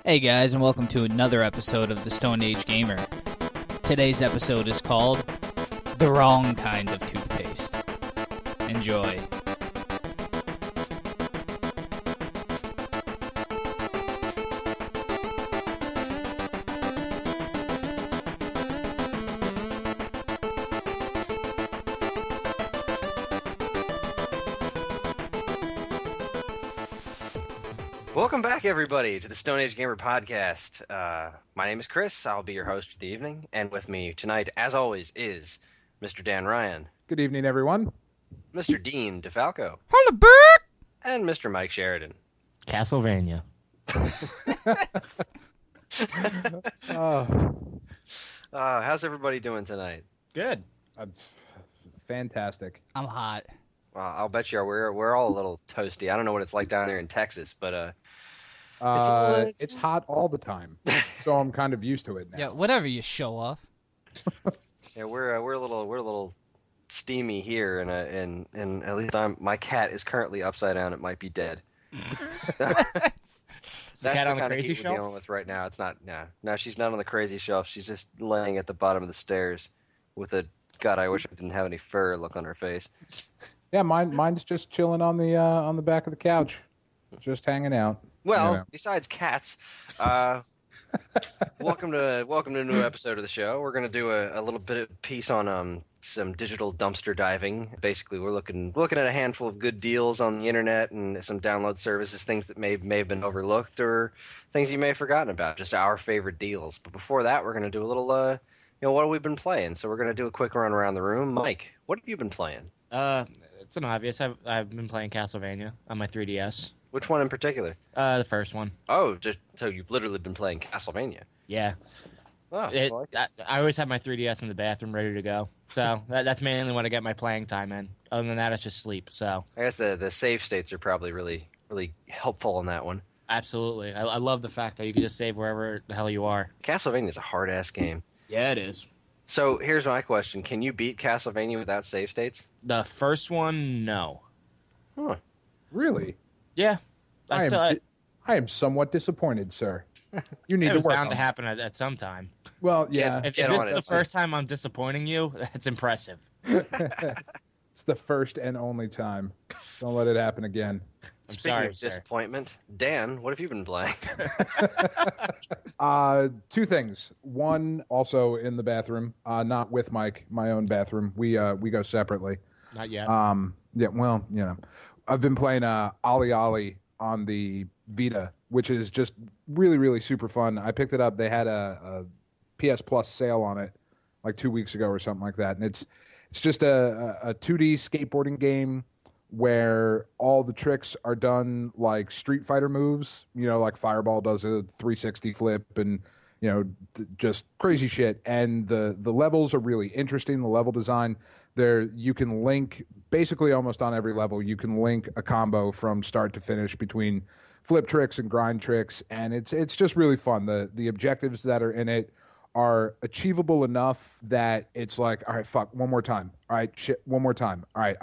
Hey guys, and welcome to another episode of the Stone Age Gamer. Today's episode is called The Wrong Kind of Toothpaste. Enjoy. Welcome back, everybody, to the Stone Age Gamer podcast. My name is Chris. I'll be your host for the evening. And with me tonight, as always, is Mr. Dan Ryan. Good evening, everyone. Mr. Dean DeFalco. Holla, Bert! And Mr. Mike Sheridan. Castlevania. How's everybody doing tonight? Good. Fantastic. I'm hot. Well, I'll bet you are. We're all a little toasty. I don't know what it's like down there in Texas, but it's hot all the time, so I'm kind of used to it now. Yeah, whatever, you show off. yeah, we're a little steamy here, and at least my cat is currently upside down. It might be dead. That's cat the on the kind of crazy heat shelf? we're dealing with right now. It's not. No, she's not on the crazy shelf. She's just laying at the bottom of the stairs with a God. I wish I didn't have any fur look on her face. Yeah, mine's just chilling on the back of the couch, just hanging out. Well, besides cats, welcome to a new episode of the show. We're gonna do a little bit of piece on some digital dumpster diving. Basically, we're looking at a handful of good deals on the internet and some download services, things that may have been overlooked or things you may have forgotten about. Just our favorite deals. But before that, we're gonna do a little what have we been playing? So we're gonna do a quick run around the room. Mike, what have you been playing? It's an obvious. I've been playing Castlevania on my 3DS. Which one in particular? The first one. Oh, so you've literally been playing Castlevania. Yeah. Oh, I always have my 3DS in the bathroom ready to go. So that's mainly when I get my playing time in. Other than that, it's just sleep. So I guess the save states are probably really helpful in that one. absolutely, I love the fact that you can just save wherever the hell you are. Castlevania is a hard ass game. Yeah, it is. So here's my question: can you beat Castlevania without save states? The first one, no. Huh. Really? Yeah. I am somewhat disappointed, sir. You need It to was work bound on to it. happen at some time. Well, yeah, If Get this on is it. the first time I'm disappointing you, that's impressive. it's the first and only time. Don't let it happen again. I'm Speaking sorry, of sir. disappointment, Dan, what have you been playing? Two things. One, also in the bathroom, not with Mike, my own bathroom. We go separately. Not yet. Yeah, well, I've been playing Ollie Ollie on the Vita, which is just really, really super fun. I picked it up. They had a PS Plus sale on it like 2 weeks ago or something like that. And it's just a 2D skateboarding game where all the tricks are done like Street Fighter moves, like Fireball does a 360 flip and, just crazy shit. And the levels are really interesting. The level design there, you can link basically almost on every level. You can link a combo from start to finish between flip tricks and grind tricks. And it's just really fun. The objectives that are in it are achievable enough that it's like, all right, fuck, one more time. All right, shit, one more time. All right,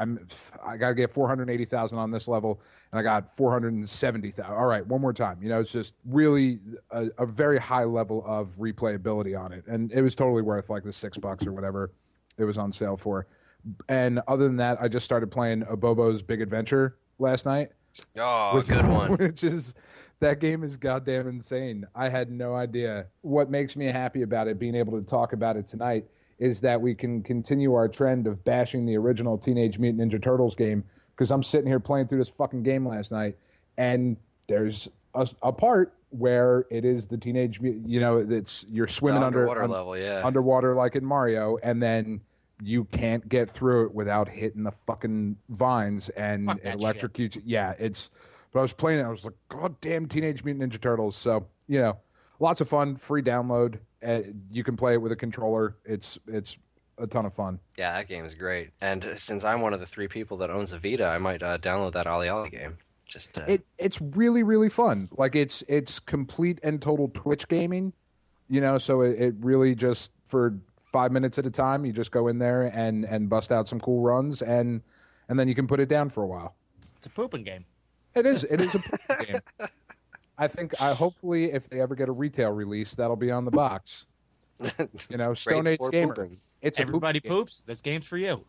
I gotta get 480,000 on this level, and I got 470,000. All right, one more time. It's just really a very high level of replayability on it, and it was totally worth like the $6 or whatever it was on sale for. And other than that, I just started playing Abobo's Big Adventure last night. Oh, good one. That game is goddamn insane. I had no idea. What makes me happy about it, being able to talk about it tonight, is that we can continue our trend of bashing the original Teenage Mutant Ninja Turtles game, because I'm sitting here playing through this fucking game last night, and there's a part where it is the Teenage Mutant, it's you're swimming underwater level, yeah. underwater like in Mario, and then you can't get through it without hitting the fucking vines and it electrocutes you. Yeah, but I was playing it, I was like, God damn Teenage Mutant Ninja Turtles. So, lots of fun, free download. You can play it with a controller. It's a ton of fun. Yeah, that game is great. And since I'm one of the 3 people that owns a Vita, I might download that Ollie Ollie game. It's really, really fun. Like it's complete and total Twitch gaming, so it really just for 5 minutes at a time, you just go in there and bust out some cool runs, and then you can put it down for a while. It's a pooping game. It is a game. I think hopefully if they ever get a retail release, that'll be on the box. You know, Stone Great Age for Gamer. pooping. It's a Everybody poop game. poops. This game's for you.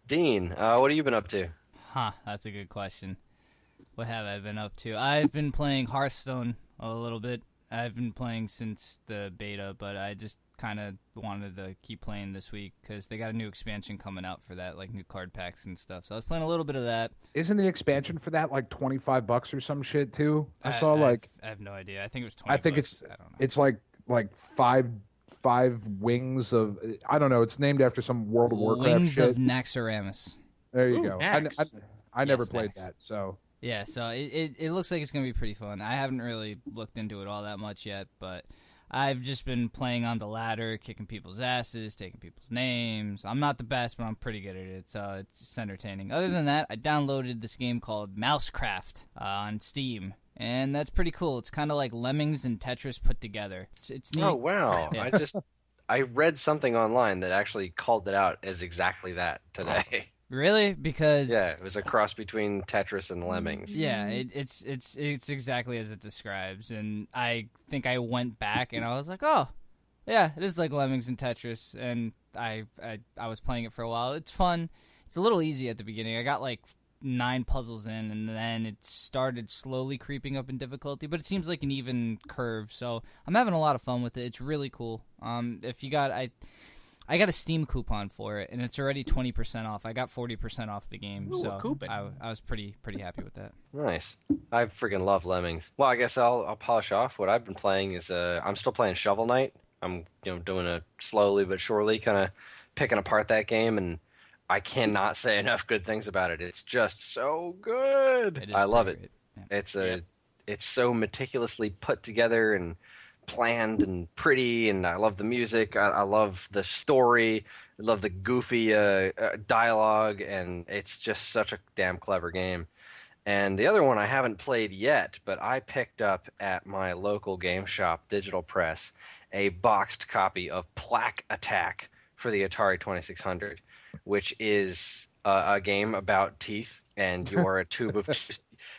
Dean, what have you been up to? Huh, that's a good question. What have I been up to? I've been playing Hearthstone a little bit. I've been playing since the beta, but I just kind of wanted to keep playing this week because they got a new expansion coming out for that, like new card packs and stuff. So I was playing a little bit of that. Isn't the expansion for that like $25 or some shit too? I saw I have no idea. I think it was 20. I think bucks. I don't know. it's like five wings of, I don't know. It's named after some World of Warcraft Wings shit. of Naxxramas. There you Ooh, go. Nax. I never Yes, played Nax. that, so Yeah, so it looks like it's going to be pretty fun. I haven't really looked into it all that much yet, but I've just been playing on the ladder, kicking people's asses, taking people's names. I'm not the best, but I'm pretty good at it, so it's just entertaining. Other than that, I downloaded this game called Mousecraft on Steam, and that's pretty cool. It's kind of like Lemmings and Tetris put together. It's neat. Oh wow! Yeah. I read something online that actually called it out as exactly that today. Really? Because Yeah, it was a cross between Tetris and Lemmings. yeah, it's exactly as it describes, and I think I went back and I was like, oh, yeah, it is like Lemmings and Tetris, and I was playing it for a while. It's fun. It's a little easy at the beginning. I got like 9 puzzles in, and then it started slowly creeping up in difficulty, but it seems like an even curve. So I'm having a lot of fun with it. It's really cool. If you got I got a Steam coupon for it, and it's already 20% off. I got 40% off the game, Ooh, so a coupon. I was pretty happy with that. Nice. I freaking love Lemmings. Well, I guess I'll polish off. What I've been playing is I'm still playing Shovel Knight. I'm doing it slowly but surely, kind of picking apart that game, and I cannot say enough good things about it. It's just so good. It is I love pretty it. great. Yeah. It's so meticulously put together and planned and pretty, and I love the music. I love the story. I love the goofy dialogue, and it's just such a damn clever game. And the other one I haven't played yet, but I picked up at my local game shop, Digital Press, a boxed copy of Plaque Attack for the Atari 2600, which is a game about teeth, and you are a tube of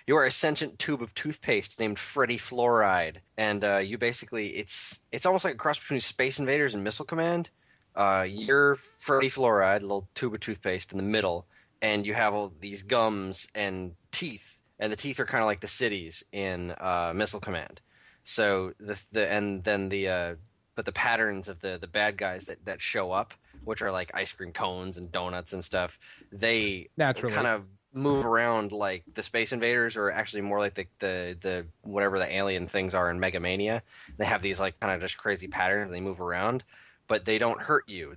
you are a sentient tube of toothpaste named Freddy Fluoride, and you basically it's almost like a cross between Space Invaders and Missile Command. You're Freddy Fluoride, a little tube of toothpaste in the middle, and you have all these gums and teeth, and the teeth are kind of like the cities in Missile Command. So but the patterns of the bad guys that show up, which are like ice cream cones and donuts and stuff, they naturally kind of move around like the Space Invaders, or actually more like the whatever the alien things are in Mega Mania. They have these like kind of just crazy patterns, and they move around, but they don't hurt you.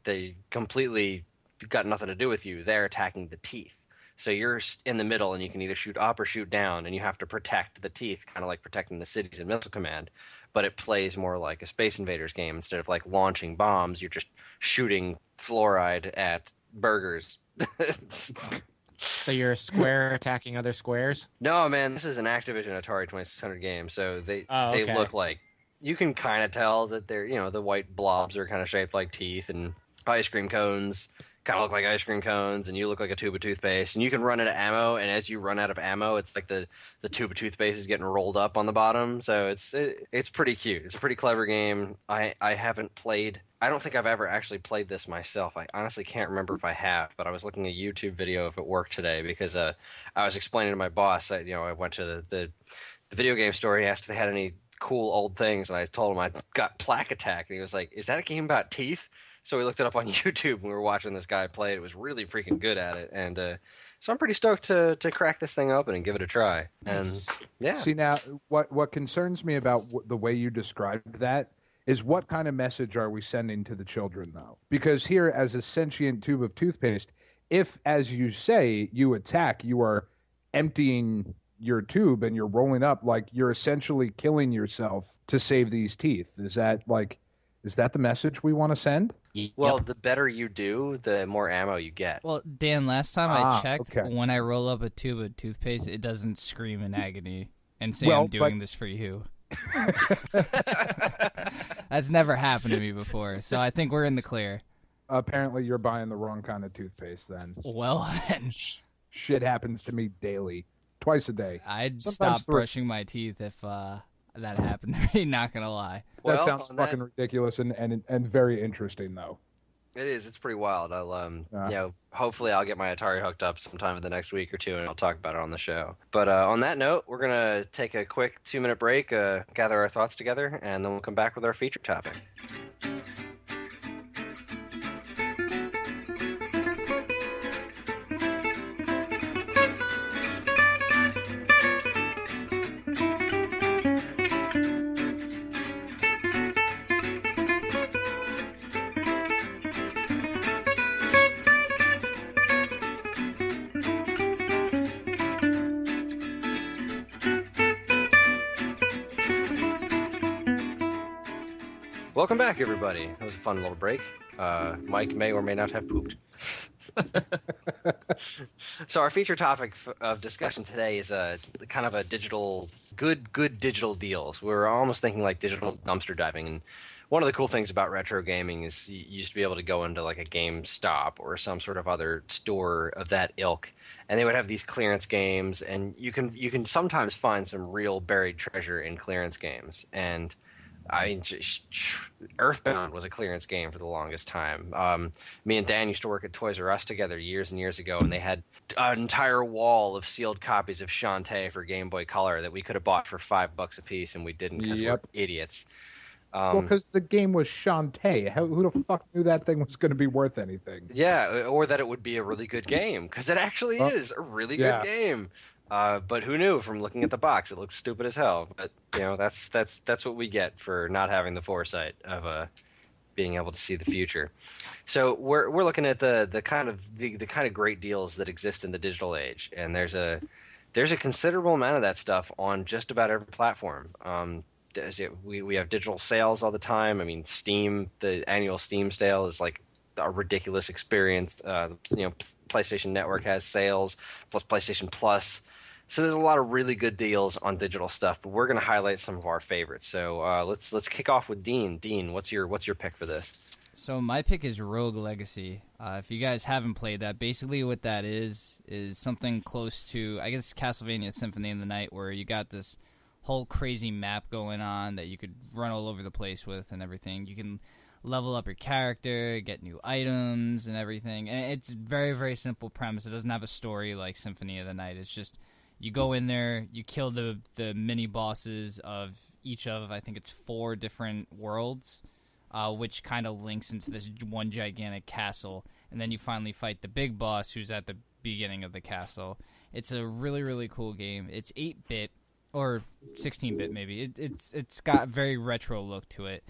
They completely got nothing to do with you. They're attacking the teeth. So you're in the middle, and you can either shoot up or shoot down, and you have to protect the teeth, kind of like protecting the cities in Missile Command. But it plays more like a Space Invaders game. Instead of like launching bombs, you're just shooting fluoride at burgers. So you're a square attacking other squares? No, man, this is an Activision Atari 2600 game, so they okay. look like, you can kind of tell that they're, the white blobs are kind of shaped like teeth, and ice cream cones kind of look like ice cream cones, and you look like a tube of toothpaste, and you can run out of ammo, and as you run out of ammo, it's like the tube of toothpaste is getting rolled up on the bottom, so it's pretty cute. It's a pretty clever game. I haven't played, I don't think I've ever actually played this myself. I honestly can't remember if I have, but I was looking at a YouTube video of it work today, because I was explaining to my boss that, I went to the video game store. He asked if they had any cool old things, and I told him I got Plaque Attack, and he was like, "Is that a game about teeth?" So we looked it up on YouTube, and we were watching this guy play it. It was really freaking good at it, and so I'm pretty stoked to crack this thing open and give it a try. And yeah, See, now what concerns me about the way you described that is, what kind of message are we sending to the children, though? Because here, as a sentient tube of toothpaste, if, as you say, you attack, you are emptying your tube and you're rolling up, like you're essentially killing yourself to save these teeth. Is that the message we want to send? well, the better you do, the more ammo you get. Well, Dan, last time I checked, okay. when I roll up a tube of toothpaste, it doesn't scream in agony and say, Well, I'm doing this for you. That's never happened to me before, so I think we're in the clear. Apparently, you're buying the wrong kind of toothpaste then. Well, then. Shit happens to me daily. twice a day. I'd Sometimes stop brushing my teeth if that happened to me, not gonna lie. That Well, sounds fucking ridiculous and very interesting, though. It is. It's pretty wild. I'll hopefully I'll get my Atari hooked up sometime in the next week or two, and I'll talk about it on the show. But on that note, we're gonna take a quick 2-minute break, gather our thoughts together, and then we'll come back with our feature topic. Welcome back, everybody. That was a fun little break. Mike may or may not have pooped. So our feature topic of discussion today is a kind of a digital, good digital deals. We're almost thinking like digital dumpster diving. And one of the cool things about retro gaming is you used to be able to go into like a GameStop or some sort of other store of that ilk, and they would have these clearance games, and you can sometimes find some real buried treasure in clearance games. And I mean, Earthbound was a clearance game for the longest time. Me and Dan used to work at Toys R Us together years and years ago, and they had an entire wall of sealed copies of Shantae for Game Boy Color that we could have bought for $5 a piece, and we didn't because we're idiots. Well, because the game was Shantae. Who the fuck knew that thing was going to be worth anything? Yeah, or that it would be a really good game, because it actually is a really good game. But who knew from looking at the box? It looks stupid as hell. But that's what we get for not having the foresight of being able to see the future. So we're looking at the kind of great deals that exist in the digital age, and there's a considerable amount of that stuff on just about every platform. We have digital sales all the time. I mean, Steam, the annual Steam sale is like a ridiculous experience. PlayStation Network has sales plus PlayStation Plus. So there's a lot of really good deals on digital stuff, but we're going to highlight some of our favorites. So let's kick off with Dean. Dean, what's your pick for this? So my pick is Rogue Legacy. If you guys haven't played that, basically what that is something close to, I guess, Castlevania Symphony of the Night, where you got this whole crazy map going on that you could run all over the place with and everything. You can level up your character, get new items and everything. And it's very, very simple premise. It doesn't have a story like Symphony of the Night. It's just you go in there, you kill the mini bosses of each of, I think it's 4 different worlds, which kind of links into this one gigantic castle. And then you finally fight the big boss who's at the beginning of the castle. It's a really, really cool game. It's 8-bit or 16-bit maybe. It's got a very retro look to it.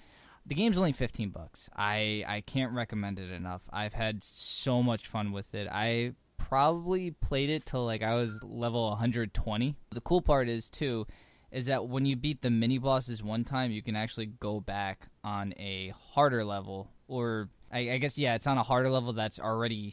The game's only $15. I can't recommend it enough. I've had so much fun with it. I probably played it till like I was level 120. The cool part is that when you beat the mini bosses one time, you can actually go back on a harder level, or I guess it's on a harder level that's already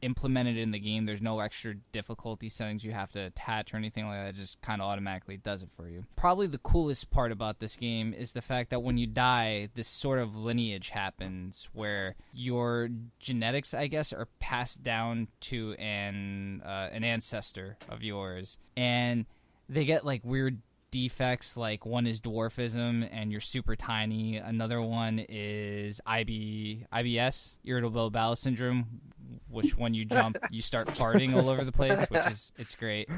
implemented in the game. There's no extra difficulty settings you have to attach or anything like that. It just kind of automatically does it for you. Probably the coolest part about this game is the fact that when you die, this sort of lineage happens where your genetics, I guess, are passed down to an ancestor of yours, and they get like weird defects. Like one is dwarfism and you're super tiny. Another one is IBS, irritable bowel syndrome, which when you jump you start farting all over the place, it's great.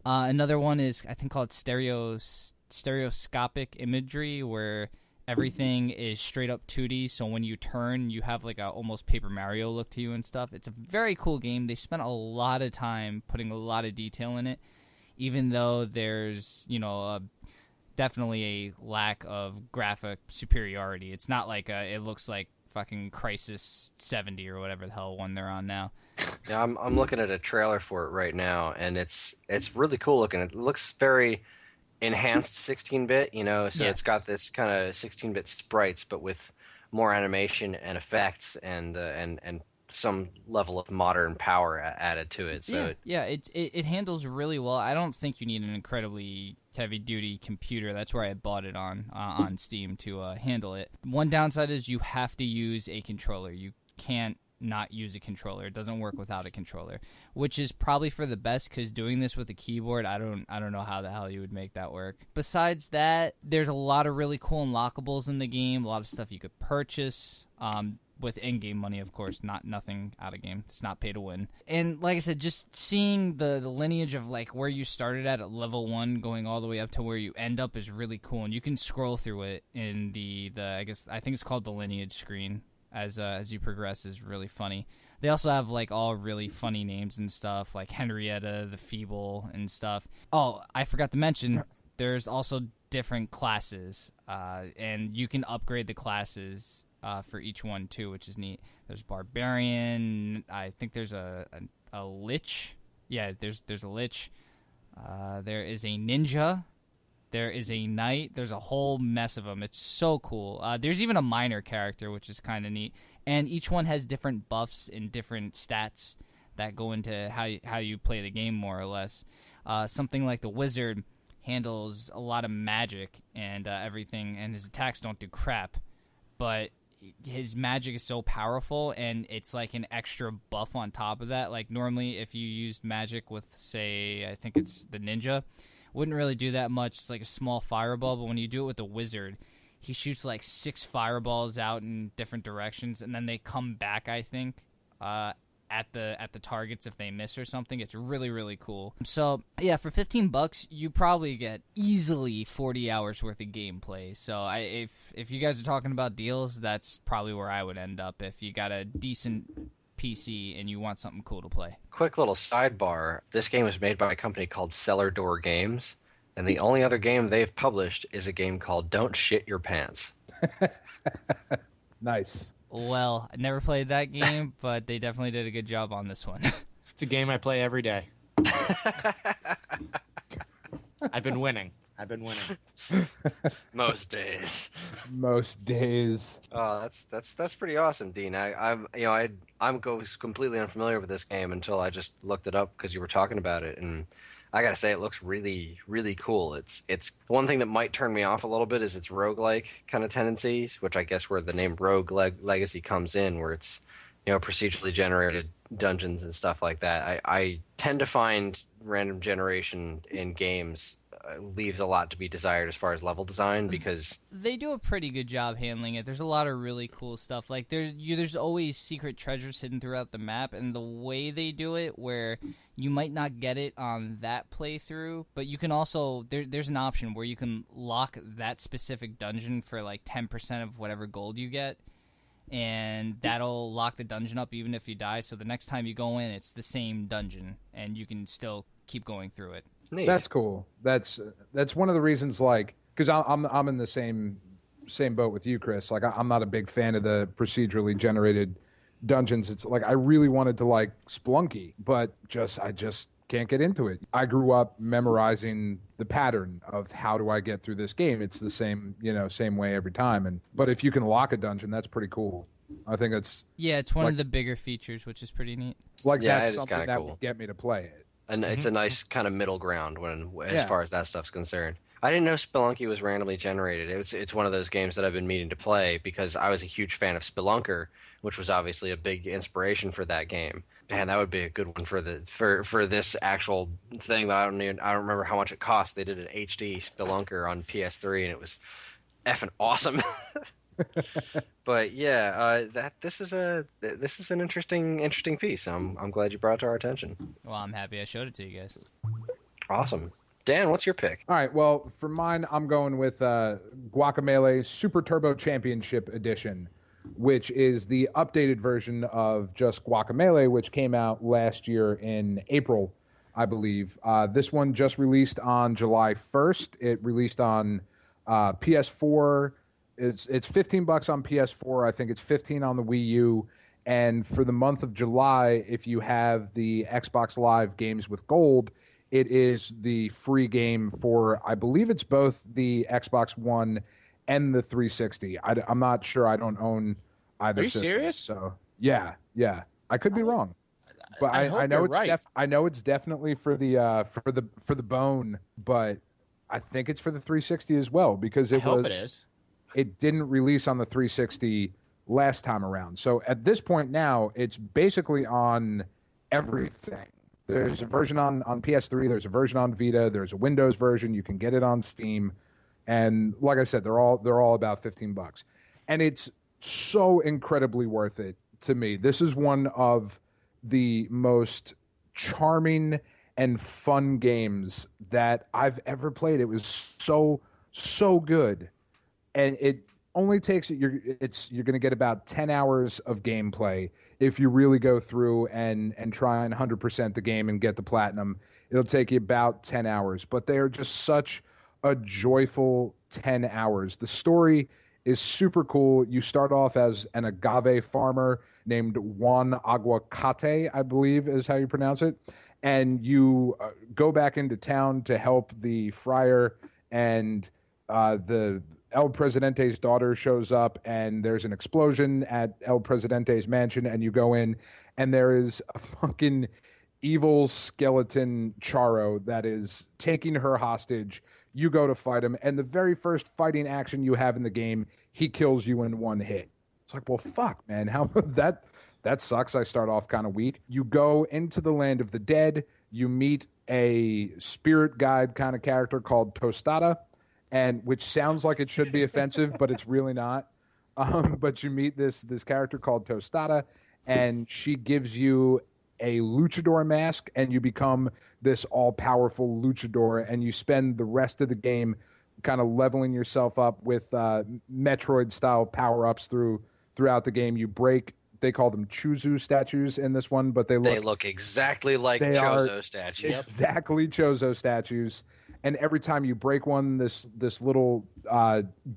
Another one is I think called stereoscopic imagery, where everything is straight up 2D, so when you turn you have like a almost Paper Mario look to you and stuff. It's a very cool game. They spent a lot of time putting a lot of detail in it, even though there's, definitely a lack of graphic superiority. It's not like it looks like fucking Crisis 70 or whatever the hell one they're on now. Yeah, I'm looking at a trailer for it right now, and it's really cool looking. It looks very enhanced 16-bit, so it's got this kind of 16-bit sprites, but with more animation and effects and some level of modern power added to it. So it handles really well. I don't think you need an incredibly heavy-duty computer. That's where I bought it on Steam to handle it. One downside is you have to use a controller. You can't not use a controller. It doesn't work without a controller, which is probably for the best, because doing this with a keyboard, I don't know how the hell you would make that work. Besides that, there's a lot of really cool unlockables in the game, a lot of stuff you could purchase. With in-game money, of course, nothing out of game. It's not pay to win. And like I said, just seeing the lineage of like where you started at level 1 going all the way up to where you end up is really cool. And you can scroll through it in the I think it's called the lineage screen as you progress is really funny. They also have like all really funny names and stuff like Henrietta the Feeble and stuff. Oh, I forgot to mention there's also different classes, and you can upgrade the classes for each one too, which is neat. There's barbarian. I think there's a lich. Yeah, there's a lich. There is a ninja. There is a knight. There's a whole mess of them. It's so cool. There's even a minor character, which is kind of neat. And each one has different buffs and different stats that go into how you play the game, more or less. Something like the wizard handles a lot of magic and everything, and his attacks don't do crap. But his magic is so powerful, and it's like an extra buff on top of that. Like normally if you used magic with, say, I think it's the ninja, wouldn't really do that much. It's like a small fireball, but when you do it with the wizard, he shoots like 6 fireballs out in different directions, and then they come back, I think, at the targets if they miss or something. It's really, really cool. So yeah, for $15 you probably get easily 40 hours worth of gameplay. So if you guys are talking about deals, that's probably where I would end up if you got a decent PC and you want something cool to play. Quick little sidebar. This game was made by a company called Cellar Door Games, and the only other game they've published is a game called Don't Shit Your Pants. Nice. Well, I never played that game, but they definitely did a good job on this one. It's a game I play every day. I've been winning. Most days. Most days. Oh, that's pretty awesome, Dean. I'm completely unfamiliar with this game until I just looked it up because you were talking about it, and I gotta say it looks really, really cool. It's one thing that might turn me off a little bit is its roguelike kind of tendencies, which I guess where the name Rogue Legacy comes in, where it's procedurally generated dungeons and stuff like that. I tend to find random generation in games leaves a lot to be desired as far as level design, because they do a pretty good job handling it. There's a lot of really cool stuff. Like there's always secret treasures hidden throughout the map, and the way they do it, where you might not get it on that playthrough, but you can also there's an option where you can lock that specific dungeon for like 10% of whatever gold you get, and that'll lock the dungeon up even if you die. So the next time you go in, it's the same dungeon, and you can still keep going through it. neat. That's cool. That's one of the reasons, like, because I'm in the same boat with you, Chris. Like, I'm not a big fan of the procedurally generated dungeons. It's like I really wanted to like Spelunky, but I just can't get into it. I grew up memorizing the pattern of how do I get through this game. It's the same way every time. But if you can lock a dungeon, that's pretty cool. I think it's one of the bigger features, which is pretty neat. Like, Yeah, that's it is something kinda that cool. would get me to play it. And it's a nice kind of middle ground as far as that stuff's concerned. I didn't know Spelunky was randomly generated. It's one of those games that I've been meaning to play because I was a huge fan of Spelunker, which was obviously a big inspiration for that game. Man, that would be a good one for this actual thing. That I don't remember how much it cost. They did an HD Spelunker on PS3, and it was effing awesome. But yeah, this is an interesting piece. I'm glad you brought it to our attention. Well, I'm happy I showed it to you guys. Awesome. Dan, what's your pick? All right, well, for mine, I'm going with Guacamelee Super Turbo Championship Edition, which is the updated version of just Guacamelee, which came out last year in April, I believe. This one just released on July 1st. It released on PS4. It's $15 on PS4. I think it's $15 on the Wii U. And for the month of July, if you have the Xbox Live Games with Gold, it is the free game for, I believe it's both the Xbox One and the 360. I'm not sure. I don't own either Are you system. serious? So yeah. I could be wrong, but I hope I know you're it's right. I know it's definitely for the bone, but I think it's for the 360 as well because I hope it is. it didn't release on the 360 last time around. So at this point now, it's basically on everything. There's a version on PS3, there's a version on Vita, there's a Windows version. You can get it on Steam, and like I said, they're all about $15, and it's so incredibly worth it to me. This is one of the most charming and fun games that I've ever played. It was so good, and it only takes you're going to get about 10 hours of gameplay if you really go through and try and 100% the game and get the platinum. It'll take you about 10 hours, but they are just such a joyful 10 hours. The story is super cool. You start off as an agave farmer named Juan Aguacate, I believe is how you pronounce it, and you go back into town to help the friar, and the El Presidente's daughter shows up, and there's an explosion at El Presidente's mansion, and you go in, and there is a fucking evil skeleton Charo that is taking her hostage. You go to fight him, and the very first fighting action you have in the game, he kills you in one hit. It's like, well, fuck, man, how that sucks. I start off kind of weak. You go into the land of the dead. You meet a spirit guide kind of character called Tostada, and which sounds like it should be offensive, but it's really not. But you meet this character called Tostada, and she gives you a luchador mask, and you become this all-powerful luchador, and you spend the rest of the game kind of leveling yourself up with Metroid-style power-ups throughout the game. You break, they call them Chuzu statues in this one, but they look exactly like Chozo statues. Exactly Chozo statues. And every time you break one, this little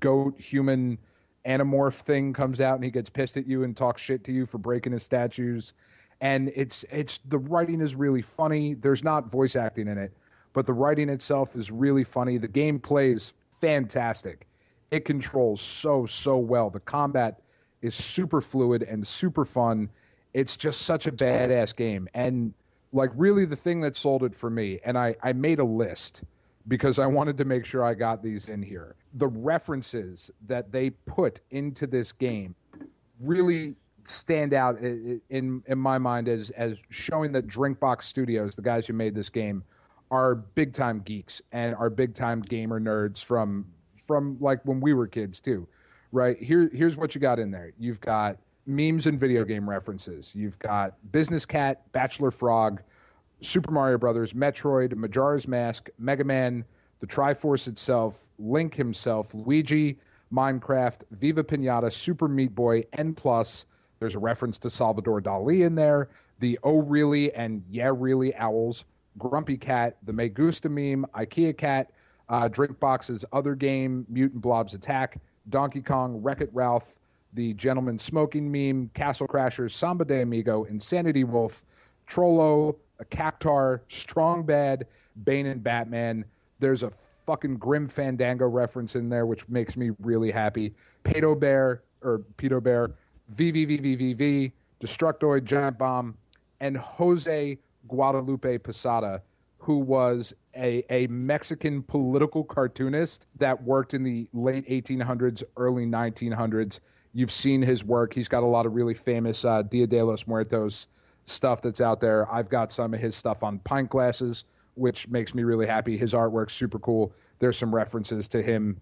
goat human anamorph thing comes out, and he gets pissed at you and talks shit to you for breaking his statues. And it's the writing is really funny. There's not voice acting in it, but the writing itself is really funny. The game plays fantastic. It controls so well. The combat is super fluid and super fun. It's just such a badass game. And like really the thing that sold it for me, and I made a list because I wanted to make sure I got these in here. The references that they put into this game really stand out in my mind as showing that Drinkbox Studios, the guys who made this game, are big time geeks and are big time gamer nerds from like when we were kids too, right? Here's what you got in there. You've got memes and video game references. You've got Business Cat, Bachelor Frog, Super Mario Brothers, Metroid, Majora's Mask, Mega Man, the Triforce itself, Link himself, Luigi, Minecraft, Viva Pinata, Super Meat Boy, N+. There's a reference to Salvador Dali in there. The Oh Really and Yeah Really owls, Grumpy Cat, the Me Gusta meme, IKEA Cat, Drinkbox's other game, Mutant Blob's Attack, Donkey Kong, Wreck-It Ralph, the Gentleman Smoking meme, Castle Crashers, Samba de Amigo, Insanity Wolf, Trollo, a Cactar, Strong Bad, Bane and Batman. There's a fucking Grim Fandango reference in there, which makes me really happy. Pedo Bear, VVVVVV, Destructoid, Giant Bomb, and Jose Guadalupe Posada, who was a Mexican political cartoonist that worked in the late 1800s, early 1900s. You've seen his work. He's got a lot of really famous Dia de los Muertos stuff that's out there. I've got some of his stuff on pint glasses, which makes me really happy. His artwork's super cool. There's some references to him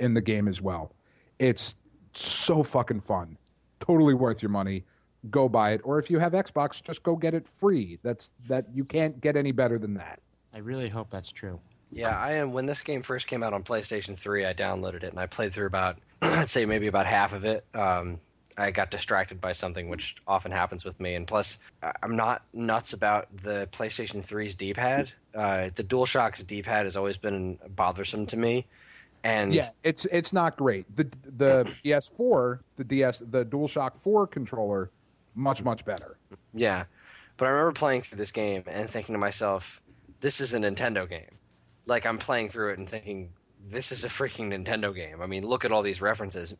in the game as well. It's so fucking fun. Totally worth your money. Go buy it. Or if you have Xbox, just go get it free. You can't get any better than that. I really hope that's true. Yeah, when this game first came out on PlayStation 3, I downloaded it and I played through about, I'd say maybe about half of it. I got distracted by something, which often happens with me. And plus, I'm not nuts about the PlayStation 3's D-pad. The DualShock's D-pad has always been bothersome to me. And yeah, it's not great. The PS4, the DualShock 4 controller, much better. Yeah, but I remember playing through this game and thinking to myself, this is a Nintendo game. Like, I'm playing through it and thinking, this is a freaking Nintendo game. I mean, look at all these references.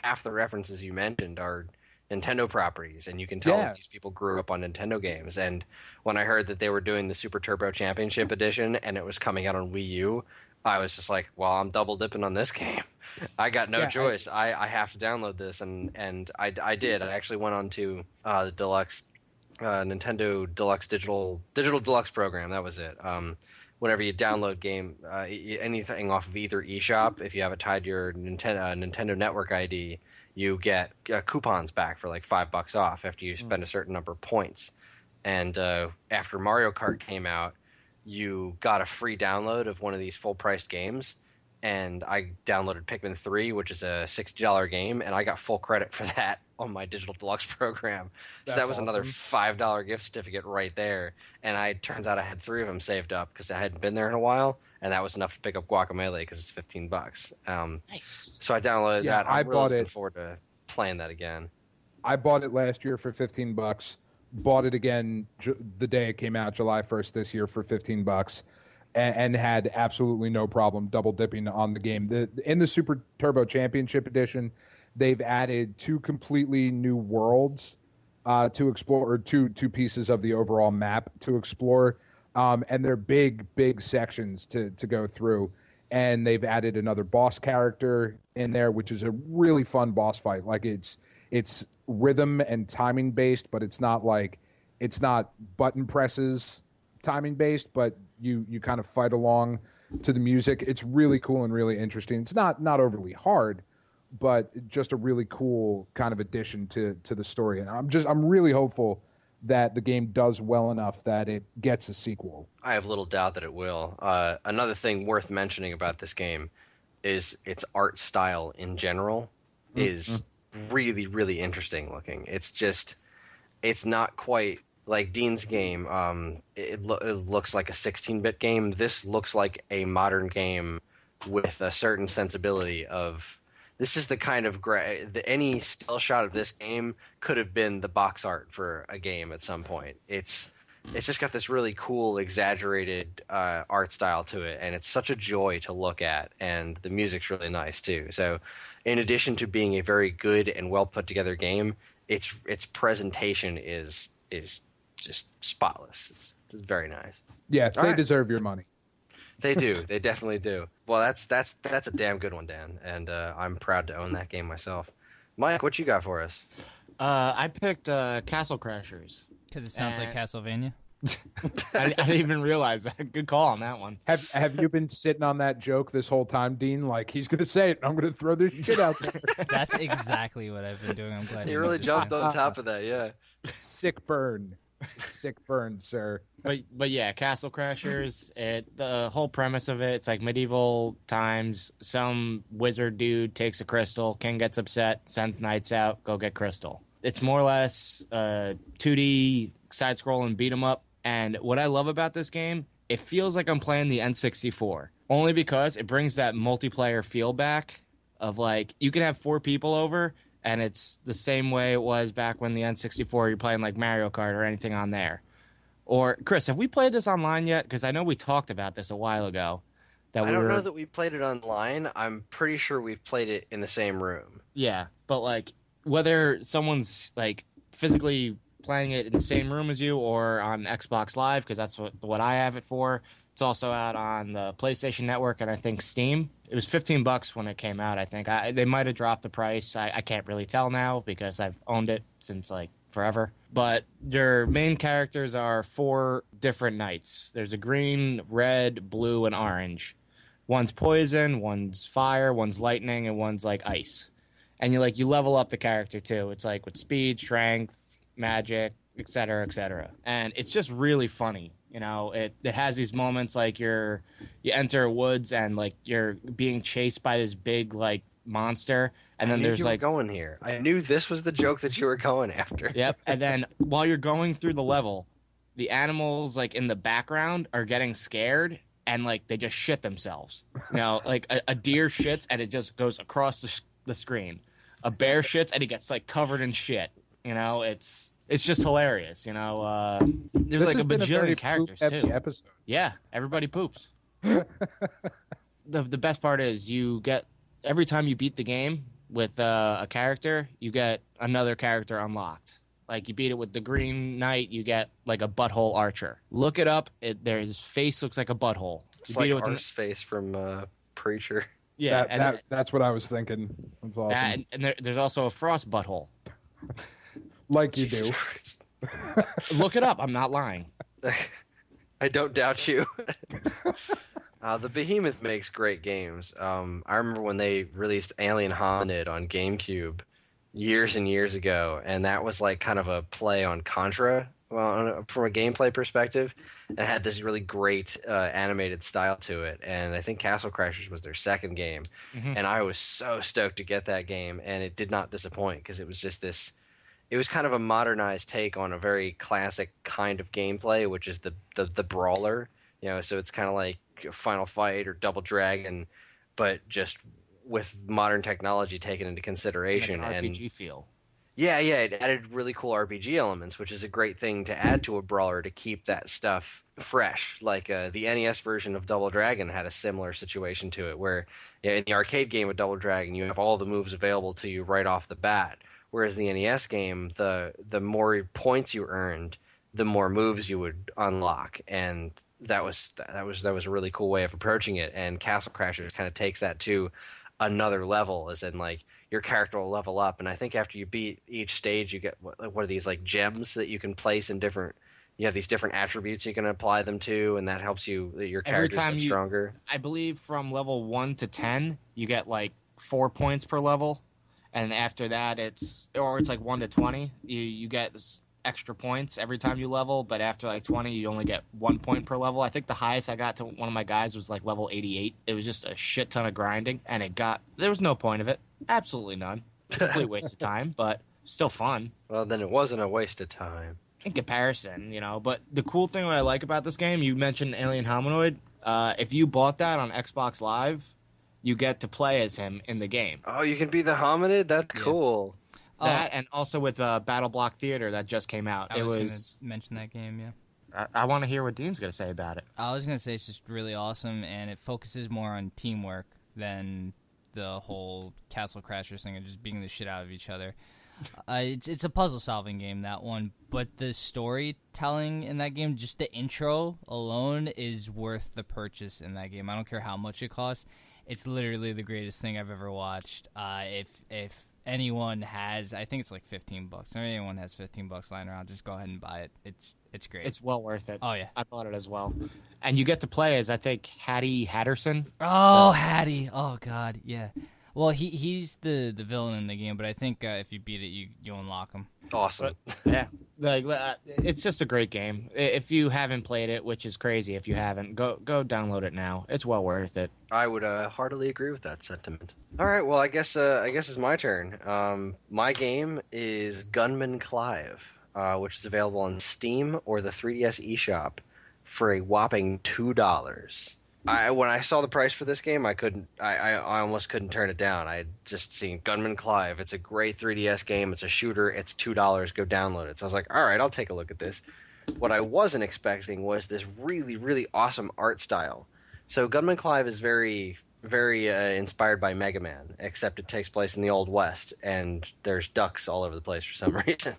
Half the references you mentioned are Nintendo properties, and you can tell these people grew up on Nintendo games. And when I heard that they were doing the Super Turbo Championship Edition and it was coming out on Wii U, I was just like, well, I'm double dipping on this game. I got no Yeah, choice. I have to download this, and I did. I actually went on to the deluxe Nintendo Deluxe digital deluxe program. That was it. Whenever you download anything off of either eShop, if you have it tied to your Nintendo Network ID, you get coupons back for like $5 off after you spend a certain number of points. And after Mario Kart came out, you got a free download of one of these full-priced games. And I downloaded Pikmin 3, which is a $60 game, and I got full credit for that on my Digital Deluxe program. So that was another $5 gift certificate right there. And turns out I had 3 of them saved up because I hadn't been there in a while, and that was enough to pick up Guacamelee because it's $15. Nice. So I downloaded that. I'm really looking it. forward to playing that again. I bought it last year for $15. Bought it again the day it came out, July 1st this year, for $15. And had absolutely no problem double dipping on the game. In the Super Turbo Championship Edition, they've added 2 completely new worlds to explore, or two pieces of the overall map to explore, and they're big sections to go through. And they've added another boss character in there, which is a really fun boss fight. Like it's rhythm and timing based, but it's not button presses timing based, but you kind of fight along to the music. It's really cool and really interesting. It's not overly hard, but just a really cool kind of addition to the story. And I'm really hopeful that the game does well enough that it gets a sequel. I have little doubt that it will. Another thing worth mentioning about this game is its art style in general is really, really interesting looking. It's not quite like Dean's game. It looks like a 16-bit game. This looks like a modern game with a certain sensibility of. This is the kind of any still shot of this game could have been the box art for a game at some point. It's just got this really cool, exaggerated art style to it, and it's such a joy to look at. And the music's really nice too. So, in addition to being a very good and well put together game, its presentation is just spotless. It's very nice. Yeah, they right. deserve your money. They do. They definitely do. Well, that's a damn good one, Dan, and I'm proud to own that game myself. Mike, what you got for us? I picked Castle Crashers. Because it sounds like Castlevania. I didn't even realize that. Good call on that one. Have you been sitting on that joke this whole time, Dean? Like, he's going to say it, and I'm going to throw this shit out there. That's exactly what I've been doing. I'm glad You really jumped on top of that, yeah. Sick burn, sir. But yeah, Castle Crashers. The whole premise of it's like medieval times. Some wizard dude takes a crystal. King gets upset, sends knights out, go get crystal. It's more or less 2D side-scrolling beat 'em up. And what I love about this game, it feels like I'm playing the N64. Only because it brings that multiplayer feel back of like you can have 4 people over. And it's the same way it was back when the N64, you're playing like Mario Kart or anything on there. Or, Chris, have we played this online yet? Because I know we talked about this a while ago. I don't know that we played it online. I'm pretty sure we've played it in the same room. Yeah, but like whether someone's like physically playing it in the same room as you or on Xbox Live, because that's what I have it for. It's also out on the PlayStation Network and I think Steam. It was $15 when it came out, I think. They might have dropped the price. I can't really tell now because I've owned it since like forever. But your main characters are 4 different knights. There's a green, red, blue, and orange. One's poison, one's fire, one's lightning, and one's like ice. And you level up the character too. It's like with speed, strength, magic, etc., etc. And it's just really funny. You know, it has these moments like you enter a woods and like you're being chased by this big like monster, and then there's like going here. I knew this was the joke that you were going after. Yep. And then while you're going through the level, the animals like in the background are getting scared and like they just shit themselves. You know, like a deer shits and it just goes across the screen. A bear shits and it gets like covered in shit. You know, it's just hilarious, you know. There's like a bajillion characters too. Episode. Yeah, everybody poops. The best part is you get every time you beat the game with a character, you get another character unlocked. Like you beat it with the Green Knight, you get like a butthole archer. Look it up. His face looks like a butthole. It's like Arse's face from Preacher. Yeah, That's what I was thinking. That's awesome. there's also a frost butthole. Like you Jesus do. Christ. Look it up. I'm not lying. I don't doubt you. The Behemoth makes great games. I remember when they released Alien Hominid on GameCube years and years ago, and that was like kind of a play on Contra, well, from a gameplay perspective, and it had this really great animated style to it. And I think Castle Crashers was their second game, and I was so stoked to get that game, and it did not disappoint because it was just this. It was kind of a modernized take on a very classic kind of gameplay, which is the brawler. So it's kind of like Final Fight or Double Dragon, but just with modern technology taken into consideration. Like an RPG feel. Yeah, it added really cool RPG elements, which is a great thing to add to a brawler to keep that stuff fresh. Like the NES version of Double Dragon had a similar situation to it, where in the arcade game of Double Dragon, you have all the moves available to you right off the bat. Whereas the NES game, the more points you earned, the more moves you would unlock, and that was a really cool way of approaching it. And Castle Crashers kind of takes that to another level, as in like your character will level up, and I think after you beat each stage, you get what are these like gems that you can place in different. You have these different attributes you can apply them to, and that helps your character get stronger. I believe from level 1 to 10, you get like 4 points per level. And after that, it's like 1 to 20. You get extra points every time you level, but after like 20, you only get 1 point per level. I think the highest I got to one of my guys was like level 88. It was just a shit ton of grinding, and there was no point of it. Absolutely none. Complete waste of time, but still fun. Well, then it wasn't a waste of time. In comparison, But the cool thing that I like about this game, you mentioned Alien Hominoid. If you bought that on Xbox Live, you get to play as him in the game. Oh, you can be the hominid? That's cool. That, and also with Battle Block Theater that just came out. I was going to mention that game, yeah. I want to hear what Dean's going to say about it. I was going to say it's just really awesome, and it focuses more on teamwork than the whole Castle Crashers thing and just beating the shit out of each other. It's a puzzle-solving game, that one, but the storytelling in that game, just the intro alone, is worth the purchase in that game. I don't care how much it costs. It's literally the greatest thing I've ever watched. If anyone has, I think it's like $15. If anyone has $15 lying around, just go ahead and buy it. It's great. It's well worth it. Oh yeah, I bought it as well. And you get to play as, I think, Hattie Hatterson. Oh, Hattie. Oh God, yeah. Well, he's the villain in the game, but I think if you beat it, you unlock him. Awesome. Yeah, it's just a great game. If you haven't played it, which is crazy, if you haven't, go download it now. It's well worth it. I would heartily agree with that sentiment. All right, well, I guess it's my turn. My game is Gunman Clive, which is available on Steam or the 3DS eShop for a whopping $2. When I saw the price for this game, I almost couldn't turn it down. I had just seen Gunman Clive. It's a great 3DS game. It's a shooter. It's $2. Go download it. So I was like, all right, I'll take a look at this. What I wasn't expecting was this really, really awesome art style. So Gunman Clive is very, very inspired by Mega Man, except it takes place in the Old West, and there's ducks all over the place for some reason.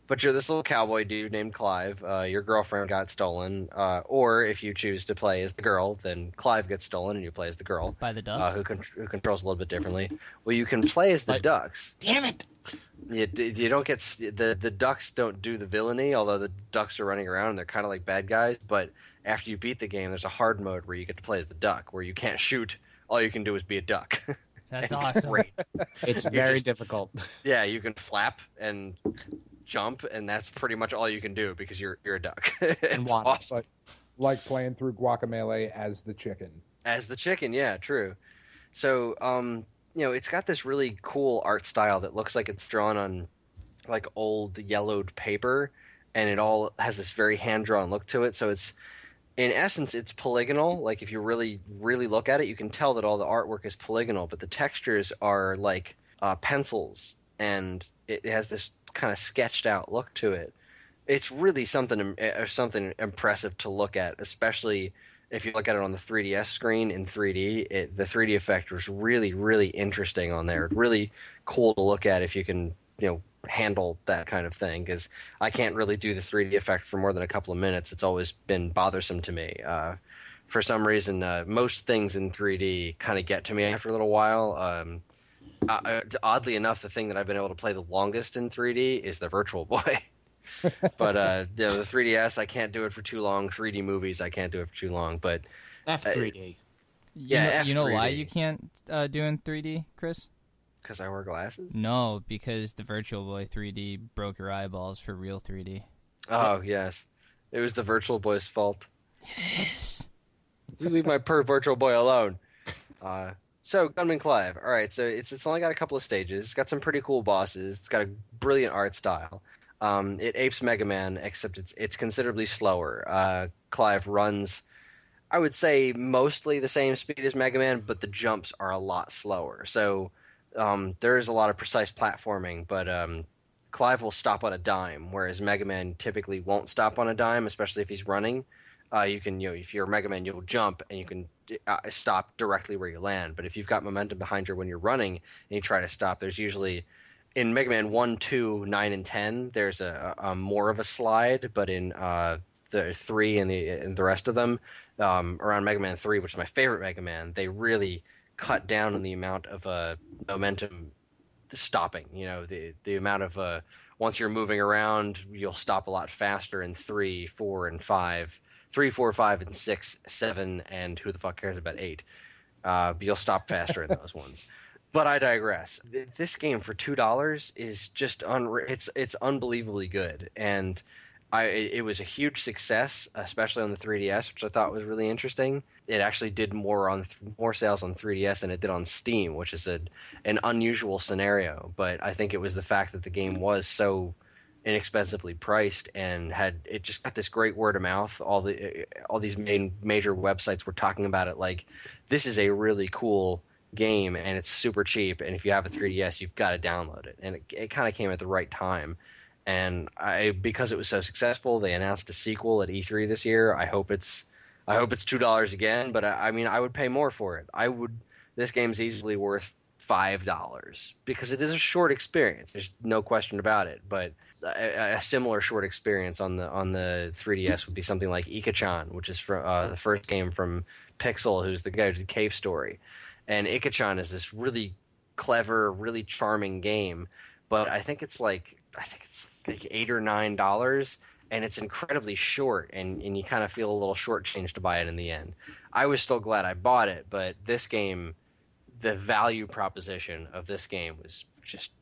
But you're this little cowboy dude named Clive. Your girlfriend got stolen. Or if you choose to play as the girl, then Clive gets stolen and you play as the girl. By the ducks? Who controls a little bit differently. Well, you can play as the ducks. Damn it! You don't get... The ducks don't do the villainy, although the ducks are running around and they're kind of like bad guys. But after you beat the game, there's a hard mode where you get to play as the duck, where you can't shoot. All you can do is be a duck. That's awesome. Great. It's very difficult. Yeah, you can flap and jump, and that's pretty much all you can do because you're a duck. And it's awesome. Like playing through Guacamelee as the chicken. As the chicken, yeah, true. So, it's got this really cool art style that looks like it's drawn on like old yellowed paper, and it all has this very hand-drawn look to it. So it's, in essence, it's polygonal. Like if you really, really look at it, you can tell that all the artwork is polygonal, but the textures are like pencils, and it has this kind of sketched out look to it. It's really something impressive to look at, especially if you look at it on the 3DS screen in 3D. The 3D effect was really, really interesting on there. Really cool to look at if you can, handle that kind of thing, because I can't really do the 3D effect for more than a couple of minutes. It's always been bothersome to me. for some reason, most things in 3D kind of get to me after a little while. Oddly enough, the thing that I've been able to play the longest in 3D is the Virtual Boy. But the 3DS, I can't do it for too long. 3D movies, I can't do it for too long. But F3D. You know why F3D. you can't do in 3D, Chris? Because I wear glasses? No, because the Virtual Boy 3D broke your eyeballs for real 3D. Oh, yes. It was the Virtual Boy's fault. Yes. You leave my Virtual Boy alone. So, Gunman Clive. All right, so it's only got a couple of stages. It's got some pretty cool bosses. It's got a brilliant art style. It apes Mega Man, except it's considerably slower. Clive runs, I would say, mostly the same speed as Mega Man, but the jumps are a lot slower. So there is a lot of precise platforming, but Clive will stop on a dime, whereas Mega Man typically won't stop on a dime, especially if he's running. You can, if you're a Mega Man, you'll jump and you can stop directly where you land. But if you've got momentum behind you when you're running and you try to stop, there's usually in Mega Man 1, 2, 9, and 10, there's a more of a slide, but in the 3 and the rest of them, around Mega Man 3, which is my favorite Mega Man, they really cut down on the amount of momentum stopping. The amount of once you're moving around, you'll stop a lot faster in 3, 4, and 5. 3, 4, 5, and 6, 7, and who the fuck cares about 8? You'll stop faster in those ones. But I digress. This game for $2 is just it's unbelievably good, and it was a huge success, especially on the 3DS, which I thought was really interesting. It actually did more sales on 3DS than it did on Steam, which is an unusual scenario. But I think it was the fact that the game was so inexpensively priced and it just got this great word of mouth. All these major websites were talking about it like, this is a really cool game and it's super cheap, and if you have a 3DS, you've got to download it. And it kind of came at the right time. And because it was so successful, they announced a sequel at E3 this year. I hope it's $2 again, but I mean, I would pay more for it. This game's easily worth $5 because it is a short experience. There's no question about it. But a similar short experience on the 3DS would be something like Ika-chan, which is from the first game from Pixel, who's the guy who did Cave Story. And Ika-chan is this really clever, really charming game, but I think it's like $8 or $9, and it's incredibly short, and you kind of feel a little shortchanged to buy it in the end. I was still glad I bought it, but this game, the value proposition of this game was just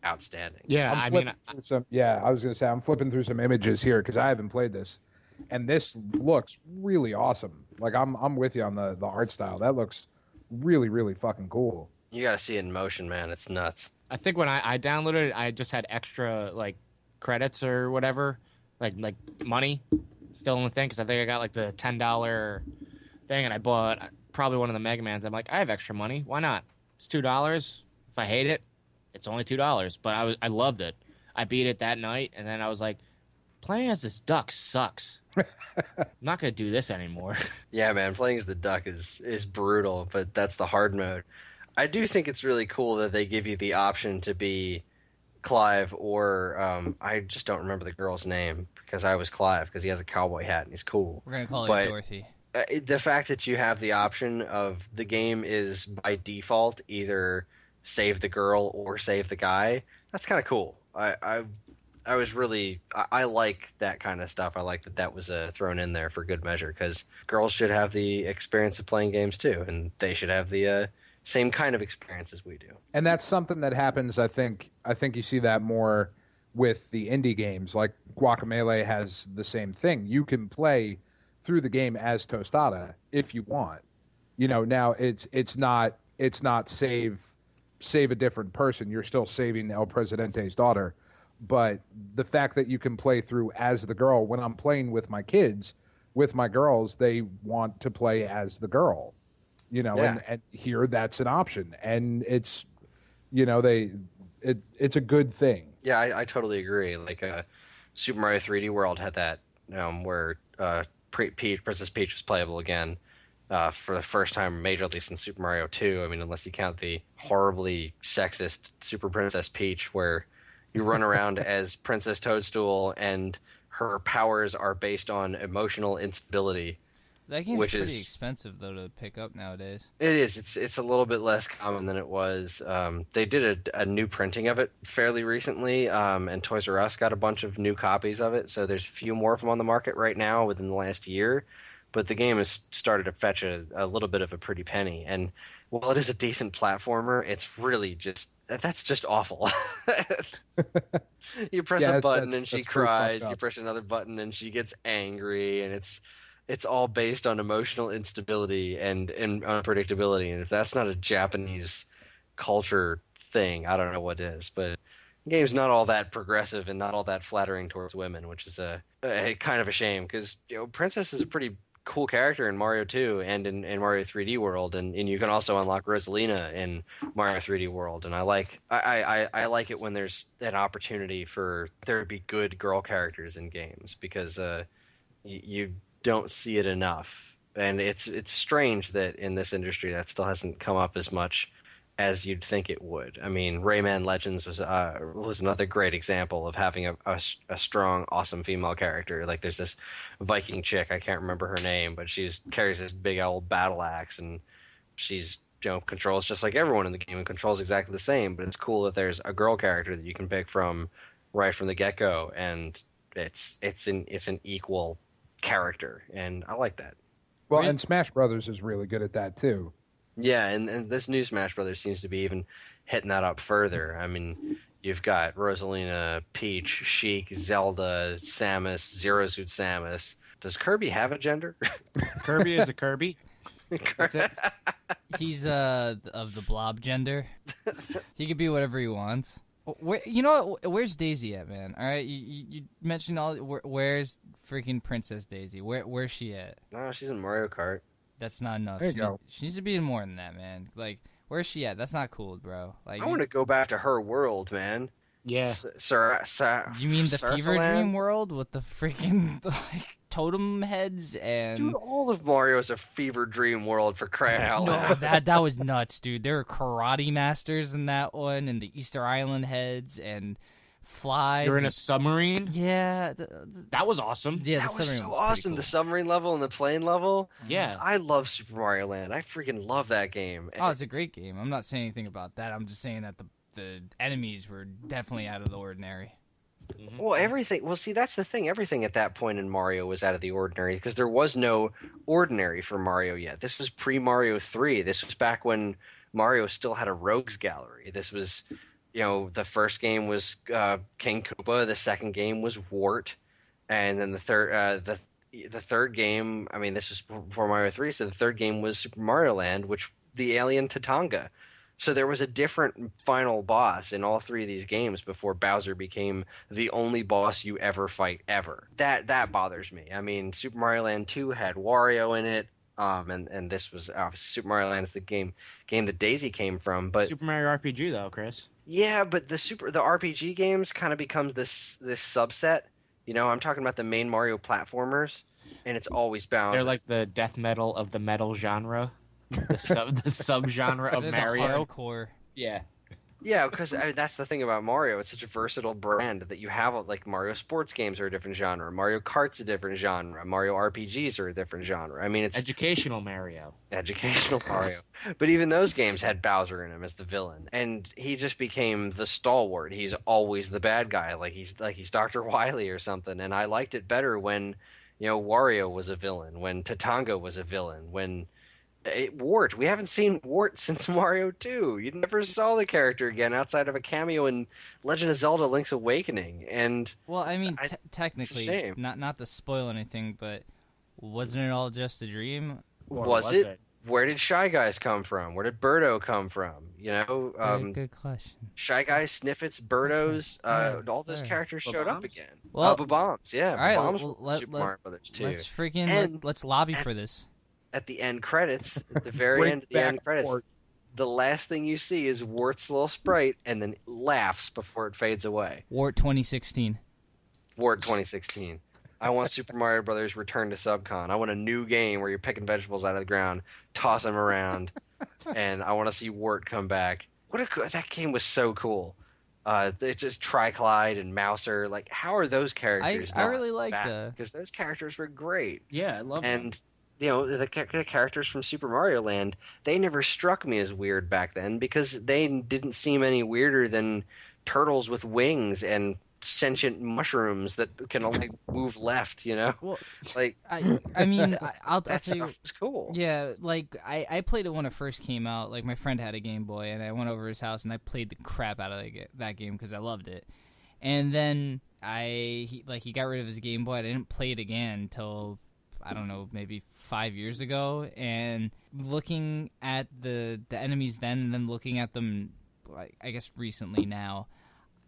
outstanding. Yeah, I was going to say, I'm flipping through some images here because I haven't played this, and this looks really awesome. Like I'm with you on the art style. That looks really, really fucking cool. You got to see it in motion, man. It's nuts. I think when I downloaded it, I just had extra like credits or whatever, like money still in the thing, because I think I got like the $10 thing, and I bought probably one of the Mega Mans. I'm like, I have extra money. Why not? It's $2. If I hate it, it's only $2. But I loved it. I beat it that night, and then I was like, playing as this duck sucks. I'm not gonna do this anymore. Yeah, man, playing as the duck is brutal, but that's the hard mode. I do think it's really cool that they give you the option to be Clive or I just don't remember the girl's name because I was Clive because he has a cowboy hat and he's cool. We're gonna call her Dorothy. The fact that you have the option of the game is by default either save the girl or save the guy, that's kind of cool. I was really I like that kind of stuff. I like that was thrown in there for good measure because girls should have the experience of playing games too, and they should have the same kind of experience as we do. And that's something that happens. I think you see that more with the indie games. Like Guacamelee has the same thing. You can play through the game as Tostada if you want. Now it's not save a different person. You're still saving El Presidente's daughter. But the fact that you can play through as the girl, when I'm playing with my kids, with my girls, they want to play as the girl, Yeah. and here that's an option. And it's, it's a good thing. Yeah, I totally agree. Like Super Mario 3D World had that where Princess Peach was playable again for the first time majorly since Super Mario 2. I mean, unless you count the horribly sexist Super Princess Peach where you run around as Princess Toadstool and her powers are based on emotional instability. That game's which pretty is expensive though to pick up nowadays. it is. It's a little bit less common than it was. They did a new printing of it fairly recently, and Toys R Us got a bunch of new copies of it. So there's a few more of them on the market right now within the last year. But the game has started to fetch a little bit of a pretty penny. And while it is a decent platformer, it's really that's just awful. You press a button and she cries. You press another button and she gets angry, and it's all based on emotional instability and unpredictability. And if that's not a Japanese culture thing, I don't know what is. But the game's not all that progressive and not all that flattering towards women, which is a kind of a shame, because Princess is a pretty cool character in Mario 2 and in Mario 3D World, and you can also unlock Rosalina in Mario 3D World, and I like it when there's an opportunity for there to be good girl characters in games, because you don't see it enough, and it's strange that in this industry that still hasn't come up as much as you'd think it would. I mean, Rayman Legends was another great example of having a strong, awesome female character. Like, there's this Viking chick, I can't remember her name, but carries this big old battle axe, and she's controls just like everyone in the game and controls exactly the same. But it's cool that there's a girl character that you can pick from right from the get go, and it's an equal character, and I like that. Well, and Smash Brothers is really good at that too. Yeah, and this new Smash Brothers seems to be even hitting that up further. I mean, you've got Rosalina, Peach, Sheik, Zelda, Samus, Zero Suit Samus. Does Kirby have a gender? Kirby is a Kirby. That's it. He's of the blob gender. He could be whatever he wants. Where's Daisy at, man? All right, you mentioned where's freaking Princess Daisy? Where's she at? No, she's in Mario Kart. That's not enough. There you go. She needs to be in more than that, man. Like, where's she at? That's not cool, bro. Like, I want to go back to her world, man. Yeah. You mean the Fever Sarsaland? Dream world with the freaking like totem heads and? Dude, all of Mario's a fever dream world, for crying out No, loud. that was nuts, dude. There were karate masters in that one, and the Easter Island heads and flies. You're in a submarine? Yeah. That was awesome. Yeah, That the was submarine so was pretty awesome. cool. The submarine level and the plane level. Yeah. I love Super Mario Land. I freaking love that game. Oh, it's a great game. I'm not saying anything about that. I'm just saying that the enemies were definitely out of the ordinary. Well, everything. Well, see, that's the thing. Everything at that point in Mario was out of the ordinary, because there was no ordinary for Mario yet. This was pre-Mario 3. This was back when Mario still had a rogues gallery. This was, the first game was King Koopa. The second game was Wart, and then the third game. I mean, this was before Mario 3, so the third game was Super Mario Land, which the alien Tatanga. So there was a different final boss in all three of these games before Bowser became the only boss you ever fight ever. That bothers me. I mean, Super Mario Land 2 had Wario in it, and this was obviously Super Mario Land is the game that Daisy came from. But Super Mario RPG though, Chris. yeah, but the RPG games kind of becomes this subset. I'm talking about the main Mario platformers, and it's always Bowser. They're like the death metal of the metal genre. The subgenre of They're Mario. the hardcore. Yeah. Yeah, because that's the thing about Mario. It's such a versatile brand that you have, like, Mario sports games are a different genre. Mario Kart's a different genre. Mario RPGs are a different genre. I mean, it's Educational Mario. educational Mario. But even those games had Bowser in them as the villain. And he just became the stalwart. He's always the bad guy. Like he's Dr. Wily or something. And I liked it better when, Wario was a villain, when Tatanga was a villain, when... Wart. We haven't seen Wart since Mario 2. You never saw the character again outside of a cameo in Legend of Zelda: Link's Awakening. And Well, I mean, it's a technically, shame. not to spoil anything, but wasn't it all just a dream? Or was it? Where did Shy Guys come from? Where did Birdo come from? Very good question. Shy Guys, Sniffets, Birdos, all those fair. characters showed up Bombs? again. Well, Bombs, yeah. all right, Bombs well, were Super Mario Brothers too. Let's freaking And- let's lobby for this. At the end credits, at the very Bring end of the back end credits, Wart. the last thing you see is Wart's little sprite, and then laughs before it fades away. Wart 2016. Wart 2016. I want Super Mario Brothers Return to Subcon. I want a new game where you're picking vegetables out of the ground, toss them around, and I want to see Wart come back. That game was so cool. It's just Triclyde and Mouser. Like, how are those characters? I really liked because those characters were great. Yeah, I love And the characters from Super Mario Land, they never struck me as weird back then because they didn't seem any weirder than turtles with wings and sentient mushrooms that can only move left, Well, Like I mean, I'll that tell you. stuff was cool. Yeah, like I played it when it first came out. Like my friend had a Game Boy, and I went over his house and I played the crap out of that game because I loved it. And then he got rid of his Game Boy. I didn't play it again until I don't know, maybe 5 years ago. And looking at the enemies then, and then looking at them, like I guess recently now,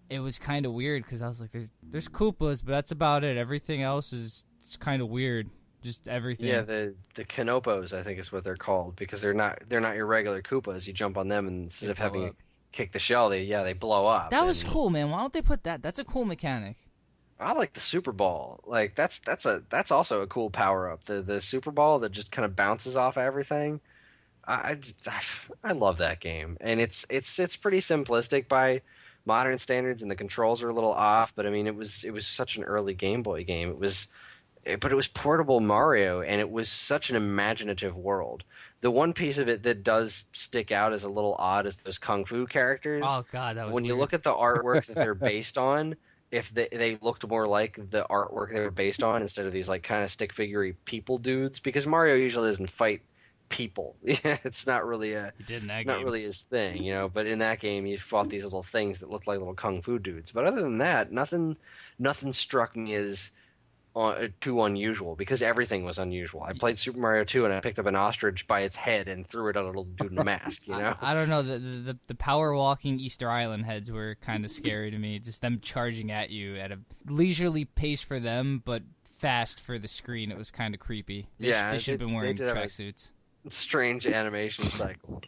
it was kind of weird because I was like, there's Koopas, but that's about it. Everything else is kind of weird. Just everything. Yeah, the Canopos, I think is what they're called because they're not your regular Koopas. You jump on them and instead They of having blow you up. kick the shell, they blow up. That was And cool, man. Why don't they put that? That's a cool mechanic. I like the Super Ball. Like that's also a cool power up. The Super Ball that just kind of bounces off everything. I love that game, and it's pretty simplistic by modern standards, and the controls are a little off. But I mean, it was such an early Game Boy game. But it was portable Mario, and it was such an imaginative world. The one piece of it that does stick out as a little odd is those kung fu characters. Oh god, that was When you weird. look at the artwork that they're based on, if they looked more like the artwork they were based on instead of these like kind of stick figurey people dudes, because Mario usually doesn't fight people. It's not really He did in that not game. really his thing, But in that game, you fought these little things that looked like little kung fu dudes. But other than that, nothing struck me as too unusual because everything was unusual. I played Super Mario 2 and I picked up an ostrich by its head and threw it at a little dude in a mask, I don't know. The power walking Easter Island heads were kind of scary to me. Just them charging at you at a leisurely pace for them, but fast for the screen. It was kind of creepy. They should have been wearing did have a tracksuits. strange animation cycle.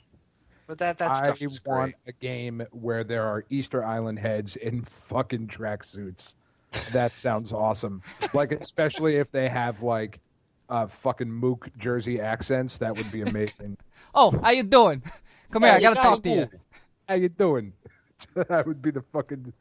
But that I stuff was want great. a game where there are Easter Island heads in fucking tracksuits. That sounds awesome. Like, especially if they have like fucking Mook Jersey accents, that would be amazing. Oh, how you doing? Come here, I gotta talk to you. How you doing? That would be the fucking.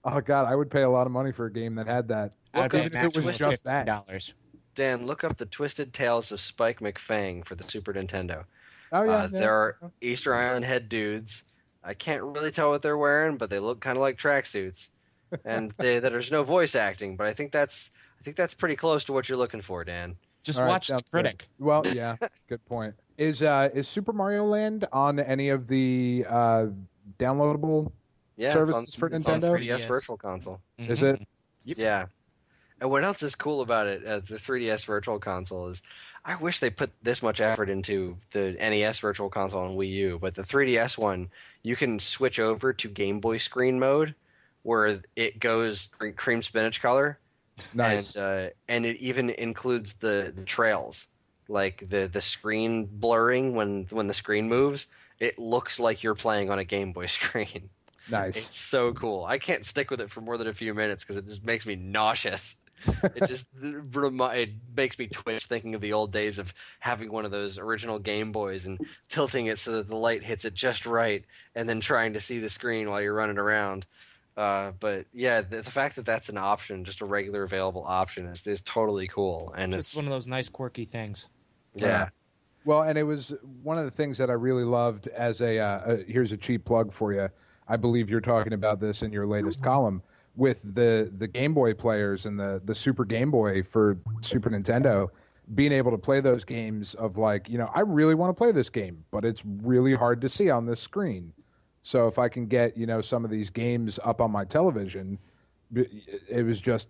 Oh god, I would pay a lot of money for a game that had that. Look Even up if it was Twisted just that. $50. Dan, look up the Twisted Tales of Spike McFang for the Super Nintendo. Oh yeah, There are Easter Island head dudes. I can't really tell what they're wearing, but they look kind of like tracksuits. And there's no voice acting, but I think that's pretty close to what you're looking for, Dan. Just All right, watch The sounds good. Critic. Well, yeah, good point. Is Super Mario Land on any of the downloadable Yeah, services for it's on Nintendo? 3DS Yes. Virtual Console. Is Mhm. it? Yeah. And what else is cool about it, the 3DS Virtual Console, is I wish they put this much effort into the NES Virtual Console and Wii U, but the 3DS one, you can switch over to Game Boy screen mode, where it goes cream spinach color, Nice. and it even includes the trails, like the screen blurring when the screen moves. It looks like you're playing on a Game Boy screen. Nice. It's so cool. I can't stick with it for more than a few minutes because it just makes me nauseous. It makes me twitch thinking of the old days of having one of those original Game Boys and tilting it so that the light hits it just right, and then trying to see the screen while you're running around. But yeah, the fact that that's an option, just a regular available option, is totally cool. And Just one of those nice quirky things. yeah. Well, and it was one of the things that I really loved as here's a cheap plug for you. I believe you're talking about this in your latest column with the Game Boy players and the Super Game Boy for Super Nintendo, being able to play those games of like, I really want to play this game, but it's really hard to see on this screen. So if I can get, some of these games up on my television, it was just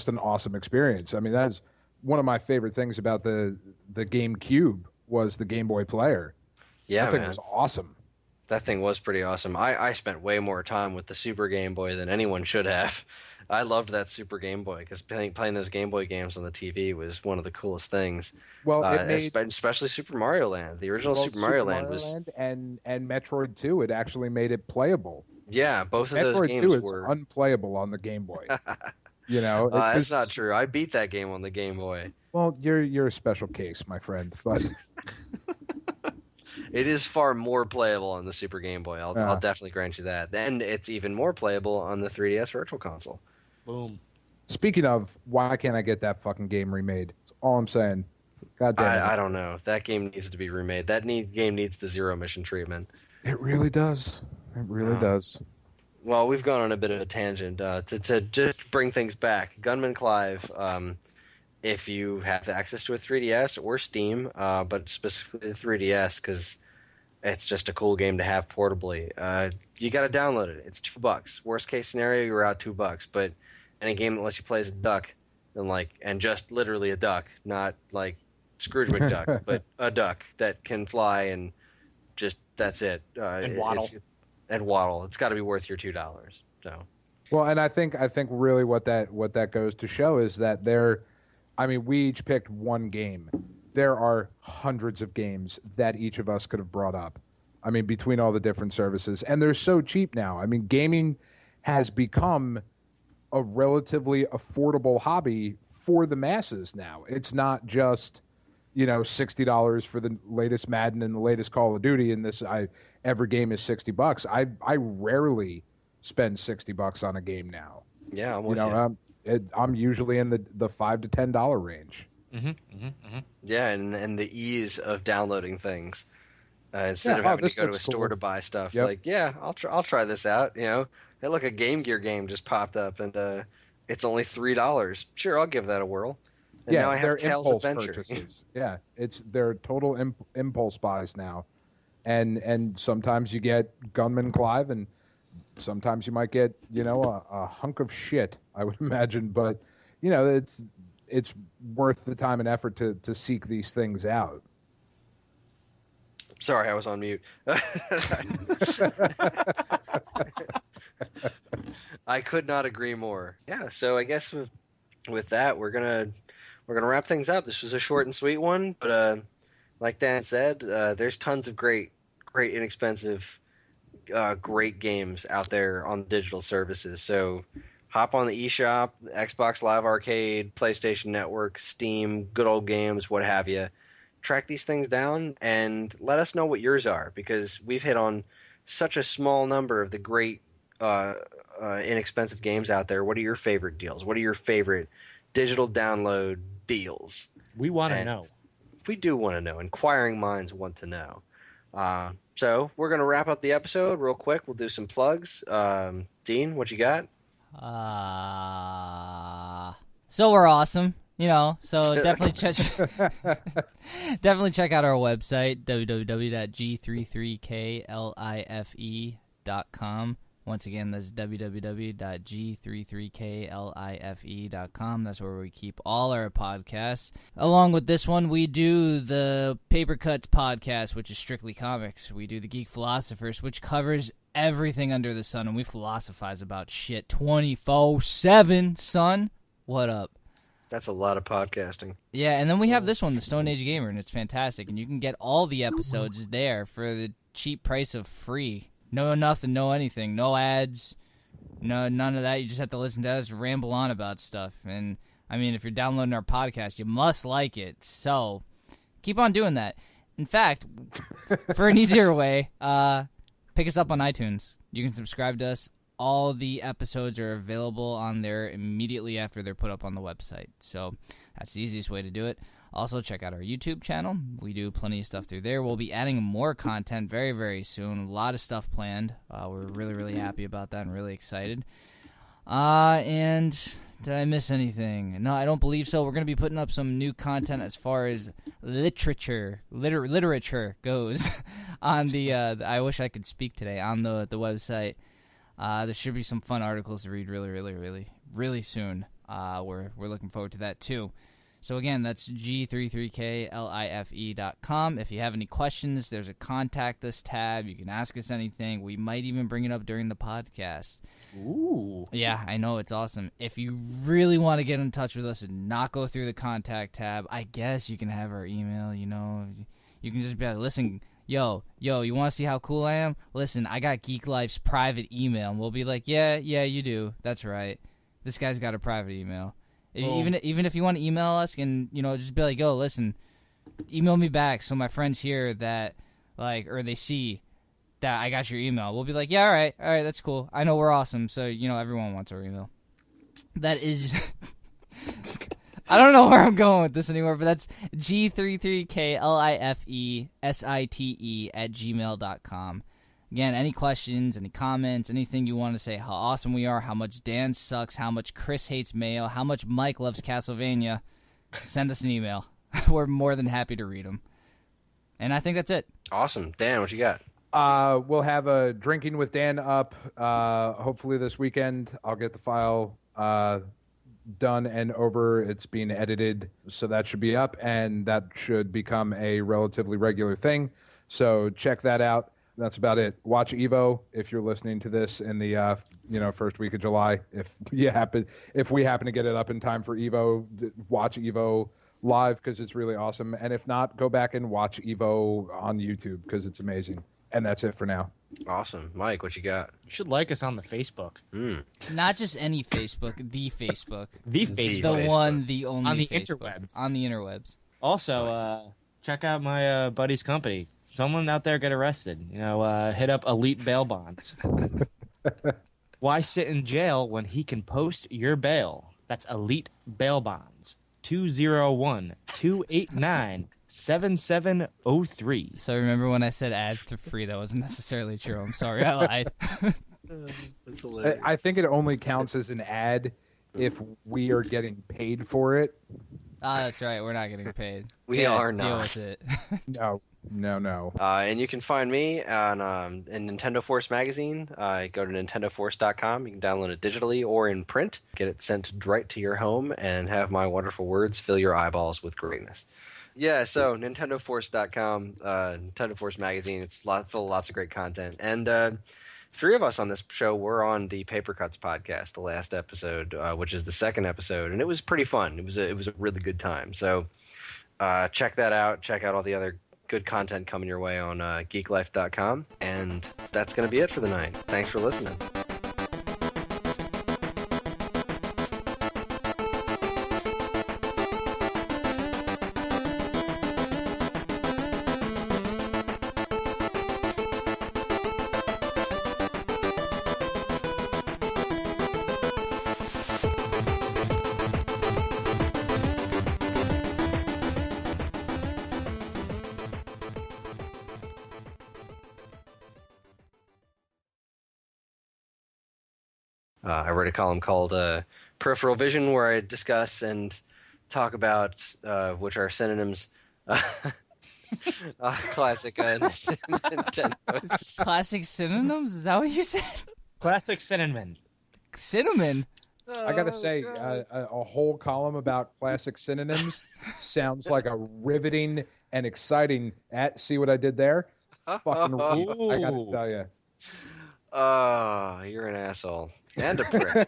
an awesome experience. I mean, that's one of my favorite things about the GameCube was the Game Boy player. Yeah, That thing man. was awesome. That thing was pretty awesome. I spent way more time with the Super Game Boy than anyone should have. I loved that Super Game Boy because playing those Game Boy games on the TV was one of the coolest things. Well, it made Especially Super Mario Land. The original Super Mario Land was and Metroid 2. It actually made it playable. yeah. Both of those Metroid games 2 is were. unplayable on the Game Boy. That's not true. I beat that game on the Game Boy. Well, you're a special case, my friend. But It is far more playable on the Super Game Boy. I'll definitely grant you that. And it's even more playable on the 3DS Virtual Console. Boom. speaking of, why can't I get that fucking game remade? That's all I'm saying. God damn it. I don't know. That game needs to be remade. Game needs the zero mission treatment. It really does. It really does. Well, we've gone on a bit of a tangent. To just bring things back, Gunman Clive, if you have access to a 3DS or Steam, but specifically the 3DS, because it's just a cool game to have portably, you got to download it. It's $2. Worst case scenario, you're out $2. But any game that lets you play as a duck, and just literally a duck, not like Scrooge McDuck, but a duck that can fly and just that's it. And waddle. And waddle. It's got to be worth your $2. So. Well, and I think really what that goes to show is that we each picked one game. There are hundreds of games that each of us could have brought up. I mean, between all the different services, and they're so cheap now. I mean, gaming has become a relatively affordable hobby for the masses now. It's not just, $60 for the latest Madden and the latest Call of Duty, and every game is $60. I rarely spend $60 on a game now. Yeah, I'm with you. I'm usually in the $5 to $10 range. Yeah, and the ease of downloading things instead of having to go to a store to buy stuff. Yep. Like, yeah, I'll try this out. Hey, look, a Game Gear game just popped up, and it's only $3. Sure, I'll give that a whirl. And now I have Tales Adventure. Purchases. Yeah, they're total impulse buys now, and sometimes you get Gunman Clive, and sometimes you might get a hunk of shit, I would imagine, but it's worth the time and effort to seek these things out. Sorry, I was on mute. I could not agree more. Yeah, so I guess with that, we're gonna wrap things up. This was a short and sweet one, but like Dan said, there's tons of great, inexpensive, great games out there on digital services. So hop on the eShop, Xbox Live Arcade, PlayStation Network, Steam, good old games, what have you. Track these things down and let us know what yours are, because we've hit on such a small number of the great inexpensive games out there. What are your favorite deals? What are your favorite digital download deals? We want to know. We do want to know. Inquiring minds want to know. So we're going to wrap up the episode real quick. We'll do some plugs. Dean, what you got? So we're awesome. So definitely check out our website, www.g33klife.com. Once again, that's www.g33klife.com. That's where we keep all our podcasts. Along with this one, we do the Paper Cuts podcast, which is strictly comics. We do the Geek Philosophers, which covers everything under the sun, and we philosophize about shit 24/7, son. What up? That's a lot of podcasting. Yeah, and then we have this one, the Stone Age Gamer, and it's fantastic. And you can get all the episodes there for the cheap price of free. No nothing, no anything, no ads, no none of that. You just have to listen to us ramble on about stuff. And, I mean, if you're downloading our podcast, you must like it. So keep on doing that. In fact, for an easier way, pick us up on iTunes. You can subscribe to us. All the episodes are available on there immediately after they're put up on the website. So that's the easiest way to do it. Also, check out our YouTube channel. We do plenty of stuff through there. We'll be adding more content very, very soon. A lot of stuff planned. We're really, really happy about that and really excited. And did I miss anything? No, I don't believe so. We're going to be putting up some new content as far as literature goes on the I wish I could speak today, on the website. There should be some fun articles to read really, really, really, really soon. We're looking forward to that too. So again, that's g33klife.com. If you have any questions, there's a contact us tab. You can ask us anything. We might even bring it up during the podcast. Ooh. Yeah, I know, it's awesome. If you really want to get in touch with us and not go through the contact tab, I guess you can have our email, You can just be like, listen, yo, you want to see how cool I am? Listen, I got Geek Life's private email. And we'll be like, yeah, you do. That's right. This guy's got a private email. Even if you want to email us and, just be like, yo, listen, email me back so my friends hear that, or they see that I got your email. We'll be like, yeah, all right, that's cool. I know we're awesome, so, everyone wants our email. That is... I don't know where I'm going with this anymore, but that's G33KLIFESITE@gmail.com. Again, any questions, any comments, anything you want to say, how awesome we are, how much Dan sucks, how much Chris hates mayo, how much Mike loves Castlevania, send us an email. We're more than happy to read them. And I think that's it. Awesome. Dan, what you got? We'll have a Drinking with Dan up hopefully this weekend. I'll get the file done and over. It's being edited, so that should be up, and that should become a relatively regular thing. So check that out. That's about it. Watch Evo if you're listening to this in the first week of July. If we happen to get it up in time for Evo, watch Evo live because it's really awesome. And if not, go back and watch Evo on YouTube because it's amazing. And that's it for now. Awesome. Mike, what you got? You should like us on the Facebook. Not just any Facebook, the Facebook. The Facebook. The Facebook. one, the only On the Facebook. interwebs. On the interwebs. Also, check out my buddy's company. Someone out there get arrested. Hit up Elite Bail Bonds. Why sit in jail when he can post your bail? That's Elite Bail Bonds. 201-289-7703. So remember when I said ad-free? That wasn't necessarily true. I'm sorry, I lied. That's hilarious. I think it only counts as an ad if we are getting paid for it. That's right. We're not getting paid. We are Deal not. with it. No. And you can find me on in Nintendo Force magazine. Go to nintendoforce.com. You can download it digitally or in print. Get it sent right to your home and have my wonderful words fill your eyeballs with greatness. Yeah, so nintendoforce.com, Nintendo Force magazine. It's full of lots of great content. And three of us on this show were on the Paper Cuts podcast, the last episode, which is the second episode, and it was pretty fun. It was a really good time. So check that out. Check out all the other good content coming your way on geeklife.com. And that's going to be it for the night. Thanks for listening. I wrote a column called Peripheral Vision where I discuss and talk about which are synonyms. Classic Nintendo. Classic synonyms? Is that what you said? Classic cinnamon. Cinnamon? I gotta say, a whole column about classic synonyms sounds like a riveting and exciting. See what I did there? Fucking read, I gotta tell you. Oh, you're an asshole and a prick.